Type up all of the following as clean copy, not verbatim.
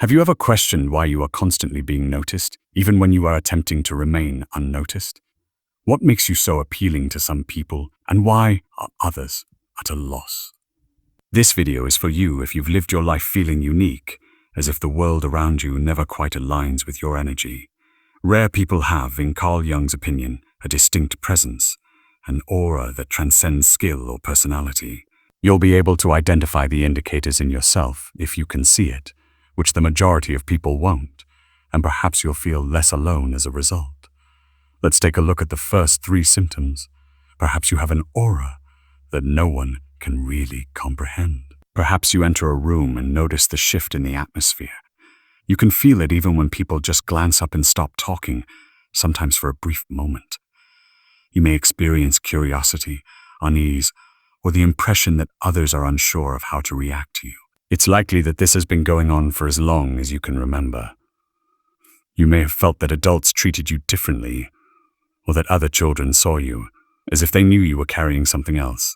Have you ever questioned why you are constantly being noticed, even when you are attempting to remain unnoticed? What makes you so appealing to some people, and why are others at a loss? This video is for you if you've lived your life feeling unique, as if the world around you never quite aligns with your energy. Rare people have, in Carl Jung's opinion, a distinct presence, an aura that transcends skill or personality. You'll be able to identify the indicators in yourself if you can see it, which the majority of people won't, and perhaps you'll feel less alone as a result. Let's take a look at the first 3 symptoms. Perhaps you have an aura that no one can really comprehend. Perhaps you enter a room and notice the shift in the atmosphere. You can feel it even when people just glance up and stop talking, sometimes for a brief moment. You may experience curiosity, unease, or the impression that others are unsure of how to react to you. It's likely that this has been going on for as long as you can remember. You may have felt that adults treated you differently, or that other children saw you as if they knew you were carrying something else,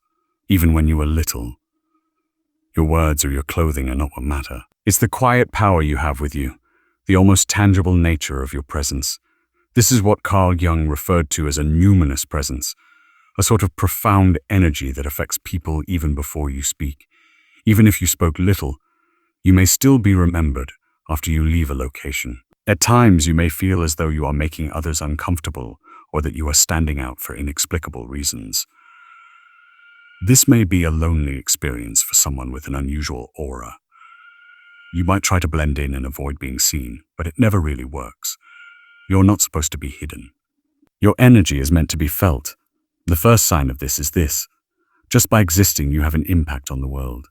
even when you were little. Your words or your clothing are not what matter. It's the quiet power you have with you, the almost tangible nature of your presence. This is what Carl Jung referred to as a numinous presence, a sort of profound energy that affects people even before you speak. Even if you spoke little, you may still be remembered after you leave a location. At times, you may feel as though you are making others uncomfortable or that you are standing out for inexplicable reasons. This may be a lonely experience for someone with an unusual aura. You might try to blend in and avoid being seen, but it never really works. You're not supposed to be hidden. Your energy is meant to be felt. The first sign of this is this: just by existing, you have an impact on the world.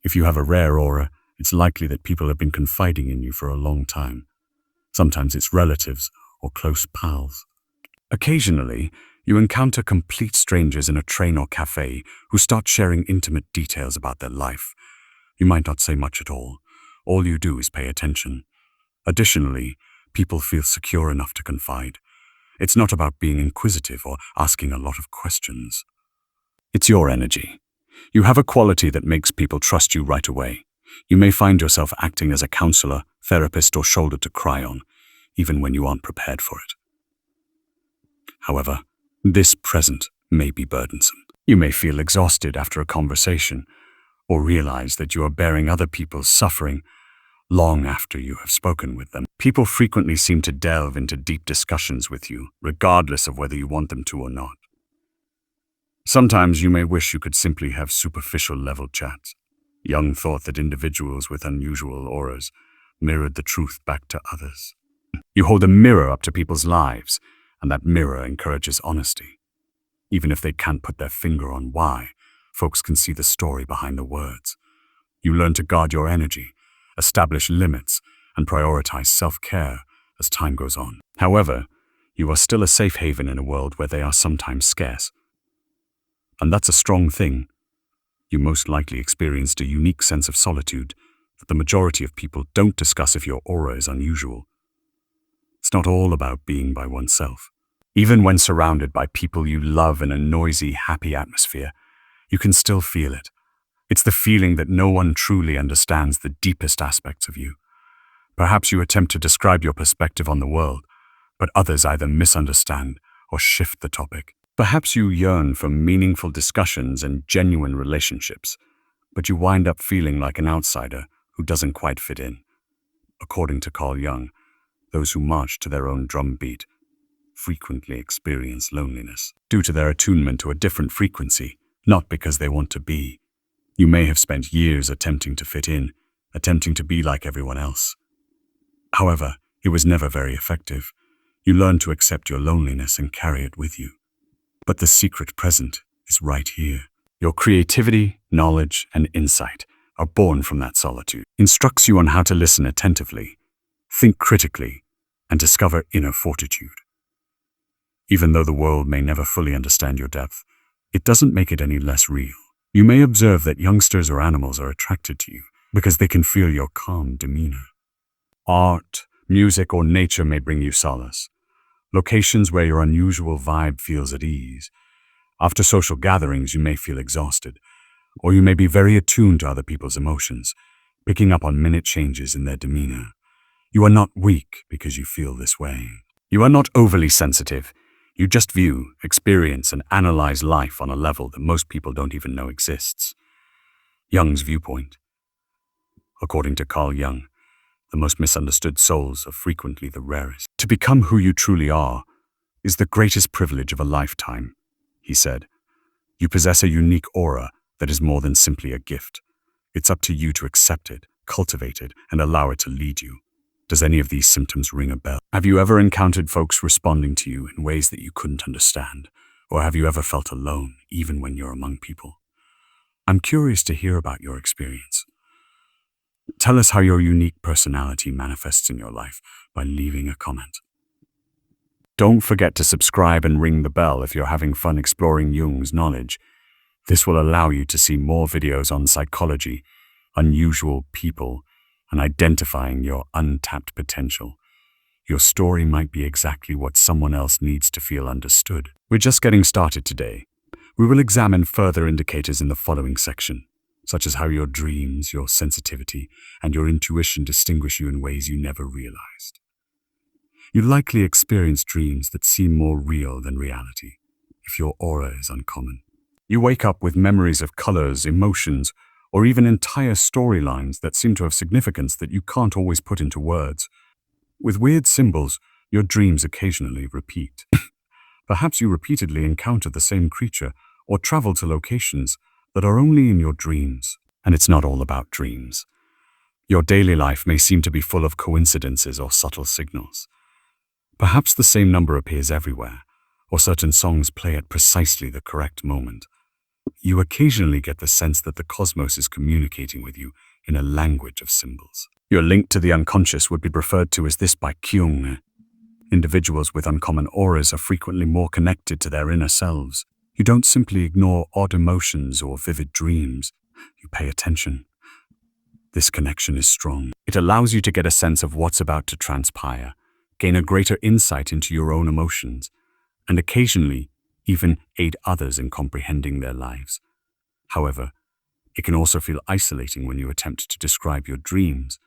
If you have a rare aura, it's likely that people have been confiding in you for a long time. Sometimes it's relatives or close pals. Occasionally, you encounter complete strangers in a train or cafe who start sharing intimate details about their life. You might not say much at all. All you do is pay attention. Additionally, people feel secure enough to confide. It's not about being inquisitive or asking a lot of questions. It's your energy. You have a quality that makes people trust you right away. You may find yourself acting as a counselor, therapist, or shoulder to cry on, even when you aren't prepared for it. However, this present may be burdensome. You may feel exhausted after a conversation, or realize that you are bearing other people's suffering long after you have spoken with them. People frequently seem to delve into deep discussions with you, regardless of whether you want them to or not. Sometimes you may wish you could simply have superficial level chats. Jung thought that individuals with unusual auras mirrored the truth back to others. You hold a mirror up to people's lives, and that mirror encourages honesty. Even if they can't put their finger on why, folks can see the story behind the words. You learn to guard your energy, establish limits, and prioritize self-care as time goes on. However, you are still a safe haven in a world where they are sometimes scarce. And that's a strong thing. You most likely experienced a unique sense of solitude that the majority of people don't discuss if your aura is unusual. It's not all about being by oneself. Even when surrounded by people you love in a noisy, happy atmosphere, you can still feel it. It's the feeling that no one truly understands the deepest aspects of you. Perhaps you attempt to describe your perspective on the world, but others either misunderstand or shift the topic. Perhaps you yearn for meaningful discussions and genuine relationships, but you wind up feeling like an outsider who doesn't quite fit in. According to Carl Jung, those who march to their own drumbeat frequently experience loneliness due to their attunement to a different frequency, not because they want to be. You may have spent years attempting to fit in, attempting to be like everyone else. However, it was never very effective. You learn to accept your loneliness and carry it with you. But the secret present is right here. Your creativity, knowledge, and insight are born from that solitude. Instructs you on how to listen attentively, think critically, and discover inner fortitude. Even though the world may never fully understand your depth, it doesn't make it any less real. You may observe that youngsters or animals are attracted to you because they can feel your calm demeanor. Art, music, or nature may bring you solace. Locations where your unusual vibe feels at ease. After social gatherings, you may feel exhausted, or you may be very attuned to other people's emotions, picking up on minute changes in their demeanor. You are not weak because you feel this way. You are not overly sensitive. You just view, experience, and analyze life on a level that most people don't even know exists. Jung's viewpoint. According to Carl Jung, the most misunderstood souls are frequently the rarest. To become who you truly are is the greatest privilege of a lifetime, he said. You possess a unique aura that is more than simply a gift. It's up to you to accept it, cultivate it, and allow it to lead you. Does any of these symptoms ring a bell? Have you ever encountered folks responding to you in ways that you couldn't understand? Or have you ever felt alone, even when you're among people? I'm curious to hear about your experience. Tell us how your unique personality manifests in your life by leaving a comment. Don't forget to subscribe and ring the bell if you're having fun exploring Jung's knowledge. This will allow you to see more videos on psychology, unusual people, and identifying your untapped potential. Your story might be exactly what someone else needs to feel understood. We're just getting started today. We will examine further indicators in the following section, such as how your dreams, your sensitivity, and your intuition distinguish you in ways you never realized. You likely experience dreams that seem more real than reality, if your aura is uncommon. You wake up with memories of colors, emotions, or even entire storylines that seem to have significance that you can't always put into words. With weird symbols, your dreams occasionally repeat. Perhaps you repeatedly encounter the same creature or travel to locations that are only in your dreams. And it's not all about dreams. Your daily life may seem to be full of coincidences or subtle signals. Perhaps the same number appears everywhere, or certain songs play at precisely the correct moment. You occasionally get the sense that the cosmos is communicating with you in a language of symbols. Your link to the unconscious would be referred to as this by Jung. Individuals with uncommon auras are frequently more connected to their inner selves. You don't simply ignore odd emotions or vivid dreams. You pay attention. This connection is strong. It allows you to get a sense of what's about to transpire, gain a greater insight into your own emotions, and occasionally even aid others in comprehending their lives. However, it can also feel isolating when you attempt to describe your dreams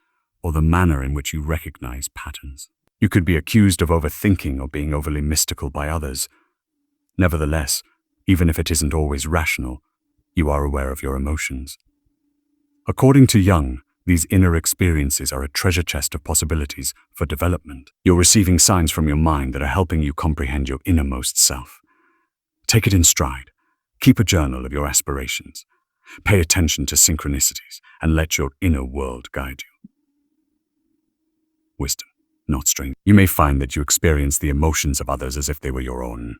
or the manner in which you recognize patterns. You could be accused of overthinking or being overly mystical by others. Nevertheless, even if it isn't always rational, you are aware of your emotions. According to Jung, these inner experiences are a treasure chest of possibilities for development. You're receiving signs from your mind that are helping you comprehend your innermost self. Take it in stride. Keep a journal of your aspirations. Pay attention to synchronicities and let your inner world guide you. Wisdom, not strength. You may find that you experience the emotions of others as if they were your own.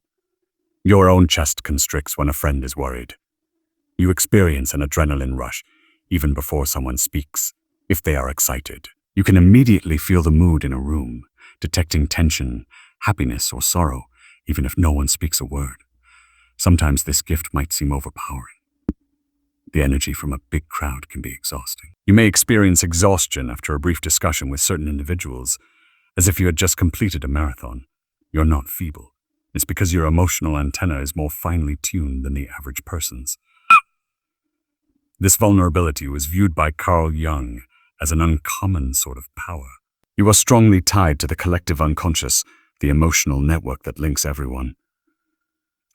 Your own chest constricts when a friend is worried. You experience an adrenaline rush even before someone speaks. If they are excited, you can immediately feel the mood in a room, detecting tension, happiness, or sorrow, even if no one speaks a word. Sometimes this gift might seem overpowering. The energy from a big crowd can be exhausting. You may experience exhaustion after a brief discussion with certain individuals, as if you had just completed a marathon. You're not feeble. It's because your emotional antenna is more finely tuned than the average person's. This vulnerability was viewed by Carl Jung as an uncommon sort of power. You are strongly tied to the collective unconscious, the emotional network that links everyone.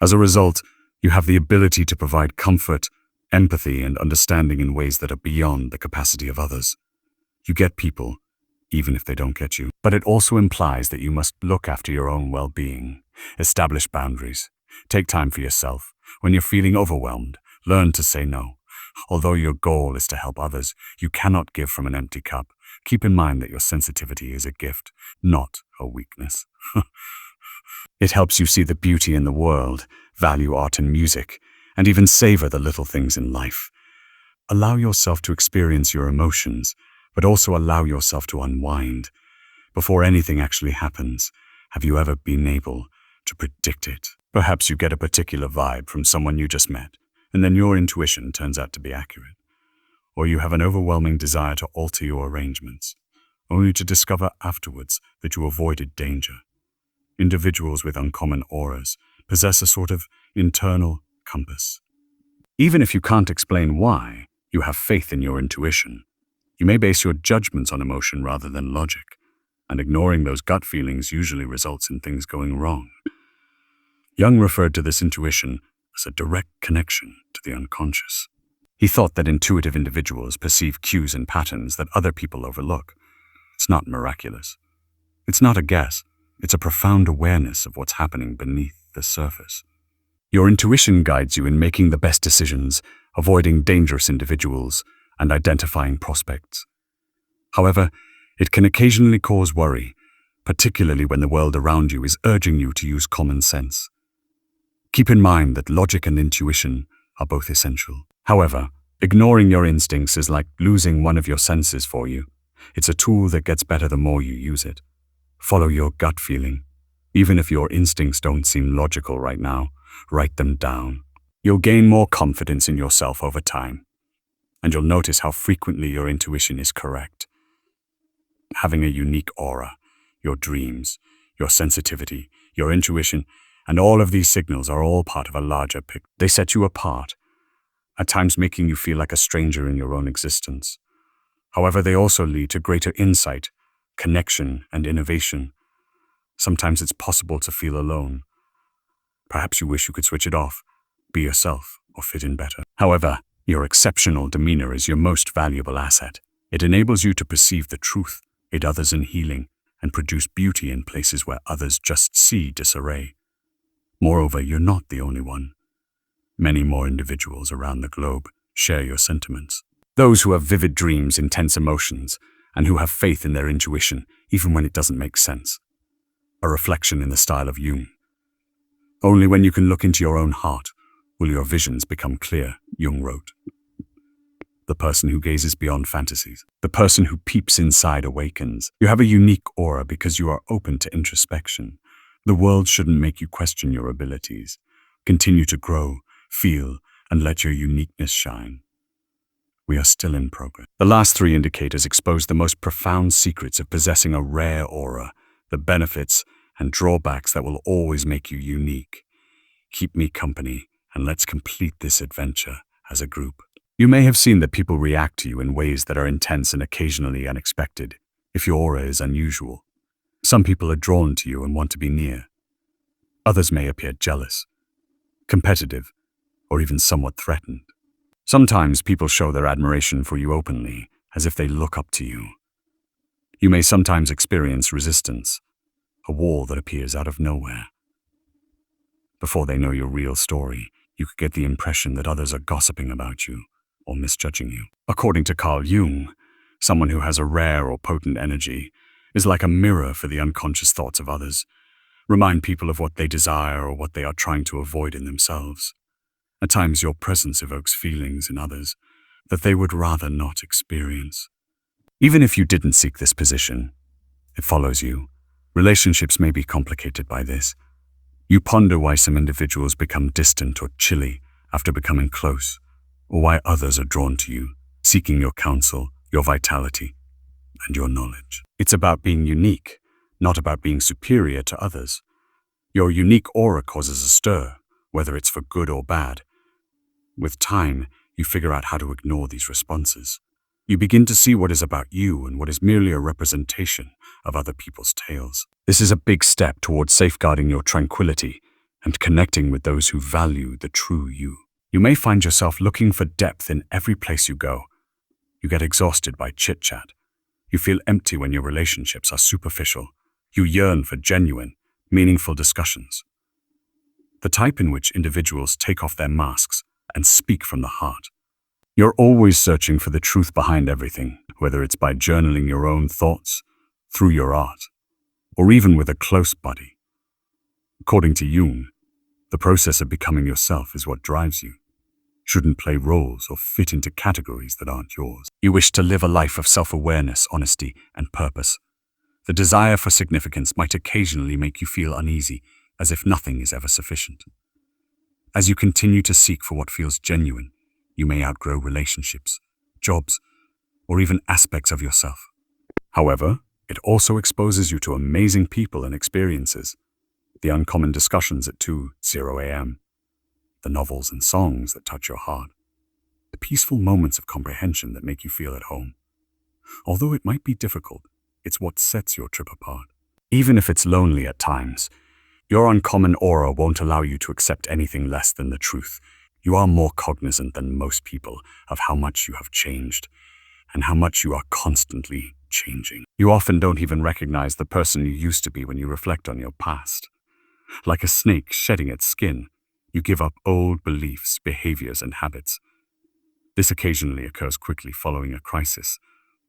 As a result, you have the ability to provide comfort, empathy, and understanding in ways that are beyond the capacity of others. You get people, even if they don't get you. But it also implies that you must look after your own well-being, establish boundaries, take time for yourself. When you're feeling overwhelmed, learn to say no. Although your goal is to help others, you cannot give from an empty cup. Keep in mind that your sensitivity is a gift, not a weakness. It helps you see the beauty in the world, value art and music, and even savor the little things in life. Allow yourself to experience your emotions, but also allow yourself to unwind. Before anything actually happens, have you ever been able to predict it? Perhaps you get a particular vibe from someone you just met, and then your intuition turns out to be accurate. Or you have an overwhelming desire to alter your arrangements, only to discover afterwards that you avoided danger. Individuals with uncommon auras possess a sort of internal compass. Even if you can't explain why, you have faith in your intuition. You may base your judgments on emotion rather than logic, and ignoring those gut feelings usually results in things going wrong. Jung referred to this intuition as a direct connection to the unconscious. He thought that intuitive individuals perceive cues and patterns that other people overlook. It's not miraculous. It's not a guess. It's a profound awareness of what's happening beneath the surface. Your intuition guides you in making the best decisions, avoiding dangerous individuals, and identifying prospects. However, it can occasionally cause worry, particularly when the world around you is urging you to use common sense. Keep in mind that logic and intuition are both essential. However, ignoring your instincts is like losing one of your senses for you. It's a tool that gets better the more you use it. Follow your gut feeling. Even if your instincts don't seem logical right now, write them down. You'll gain more confidence in yourself over time, and you'll notice how frequently your intuition is correct. Having a unique aura, your dreams, your sensitivity, your intuition, and all of these signals are all part of a larger picture. They set you apart, at times making you feel like a stranger in your own existence. However, they also lead to greater insight, connection, and innovation. Sometimes it's possible to feel alone. Perhaps you wish you could switch it off, be yourself, or fit in better. However, your exceptional demeanor is your most valuable asset. It enables you to perceive the truth, aid others in healing, and produce beauty in places where others just see disarray. Moreover, you're not the only one. Many more individuals around the globe share your sentiments. Those who have vivid dreams, intense emotions, and who have faith in their intuition, even when it doesn't make sense. A reflection in the style of Jung. Only when you can look into your own heart will your visions become clear, Jung wrote. The person who gazes beyond fantasies, the person who peeps inside awakens. You have a unique aura because you are open to introspection. The world shouldn't make you question your abilities. Continue to grow, feel, and let your uniqueness shine. We are still in progress. The last three indicators expose the most profound secrets of possessing a rare aura, the benefits and drawbacks that will always make you unique. Keep me company, and let's complete this adventure as a group. You may have seen that people react to you in ways that are intense and occasionally unexpected, if your aura is unusual. Some people are drawn to you and want to be near. Others may appear jealous, competitive, or even somewhat threatened. Sometimes people show their admiration for you openly, as if they look up to you. You may sometimes experience resistance, a wall that appears out of nowhere. Before they know your real story, you could get the impression that others are gossiping about you or misjudging you. According to Carl Jung, someone who has a rare or potent energy is like a mirror for the unconscious thoughts of others. Remind people of what they desire or what they are trying to avoid in themselves. At times, your presence evokes feelings in others that they would rather not experience. Even if you didn't seek this position, it follows you. Relationships may be complicated by this. You ponder why some individuals become distant or chilly after becoming close, or why others are drawn to you, seeking your counsel, your vitality, and your knowledge. It's about being unique, not about being superior to others. Your unique aura causes a stir, whether it's for good or bad. With time, you figure out how to ignore these responses. You begin to see what is about you and what is merely a representation of other people's tales. This is a big step towards safeguarding your tranquility and connecting with those who value the true you. You may find yourself looking for depth in every place you go. You get exhausted by chit-chat. You feel empty when your relationships are superficial. You yearn for genuine, meaningful discussions. The type in which individuals take off their masks and speak from the heart. You're always searching for the truth behind everything, whether it's by journaling your own thoughts, through your art, or even with a close buddy. According to Jung, the process of becoming yourself is what drives you. Shouldn't play roles or fit into categories that aren't yours. You wish to live a life of self-awareness, honesty, and purpose. The desire for significance might occasionally make you feel uneasy, as if nothing is ever sufficient. As you continue to seek for what feels genuine, you may outgrow relationships, jobs, or even aspects of yourself. However, it also exposes you to amazing people and experiences. The uncommon discussions at 2:00 a.m., the novels and songs that touch your heart, the peaceful moments of comprehension that make you feel at home. Although it might be difficult, it's what sets your trip apart. Even if it's lonely at times, your uncommon aura won't allow you to accept anything less than the truth. You are more cognizant than most people of how much you have changed and how much you are constantly changing. You often don't even recognize the person you used to be when you reflect on your past. Like a snake shedding its skin, you give up old beliefs, behaviors, and habits. This occasionally occurs quickly following a crisis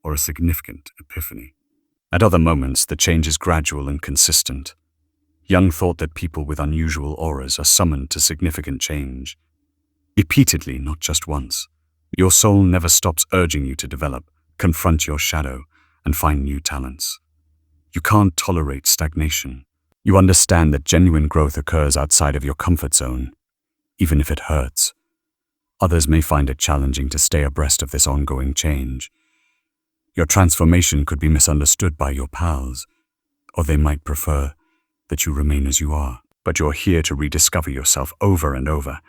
or a significant epiphany. At other moments, the change is gradual and consistent. Jung thought that people with unusual auras are summoned to significant change. Repeatedly, not just once. Your soul never stops urging you to develop, confront your shadow, and find new talents. You can't tolerate stagnation. You understand that genuine growth occurs outside of your comfort zone, even if it hurts. Others may find it challenging to stay abreast of this ongoing change. Your transformation could be misunderstood by your pals, or they might prefer that you remain as you are. But you're here to rediscover yourself over and over.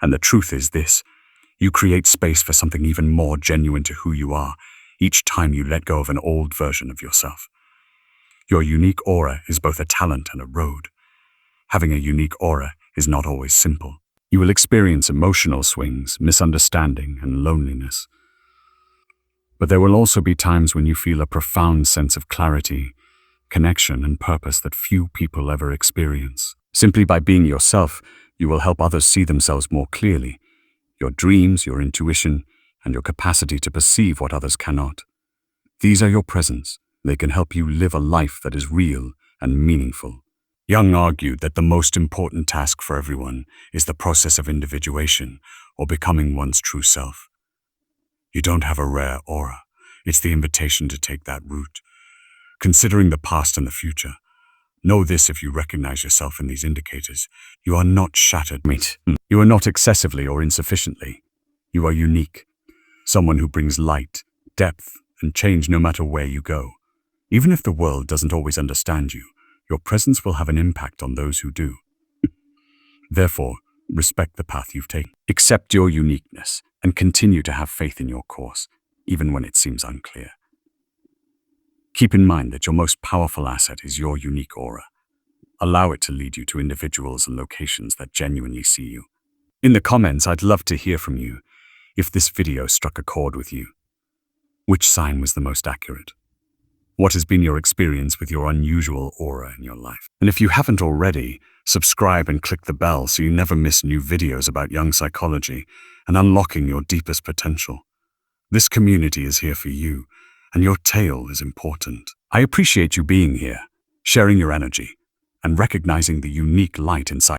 And the truth is this: you create space for something even more genuine to who you are each time you let go of an old version of yourself. Your unique aura is both a talent and a road. Having a unique aura is not always simple. You will experience emotional swings, misunderstanding, and loneliness. But there will also be times when you feel a profound sense of clarity, connection, and purpose that few people ever experience. Simply by being yourself, you will help others see themselves more clearly. Your dreams, your intuition, and your capacity to perceive what others cannot. These are your presents. They can help you live a life that is real and meaningful. Jung argued that the most important task for everyone is the process of individuation, or becoming one's true self. You don't have a rare aura. It's the invitation to take that route. Considering the past and the future, know this: if you recognize yourself in these indicators, you are not shattered. You are not excessively or insufficiently. You are unique. Someone who brings light, depth, and change no matter where you go. Even if the world doesn't always understand you, your presence will have an impact on those who do. Therefore, respect the path you've taken. Accept your uniqueness and continue to have faith in your course, even when it seems unclear. Keep in mind that your most powerful asset is your unique aura. Allow it to lead you to individuals and locations that genuinely see you. In the comments, I'd love to hear from you if this video struck a chord with you. Which sign was the most accurate? What has been your experience with your unusual aura in your life? And if you haven't already, subscribe and click the bell so you never miss new videos about Jung psychology and unlocking your deepest potential. This community is here for you, and your tale is important. I appreciate you being here, sharing your energy, and recognizing the unique light inside.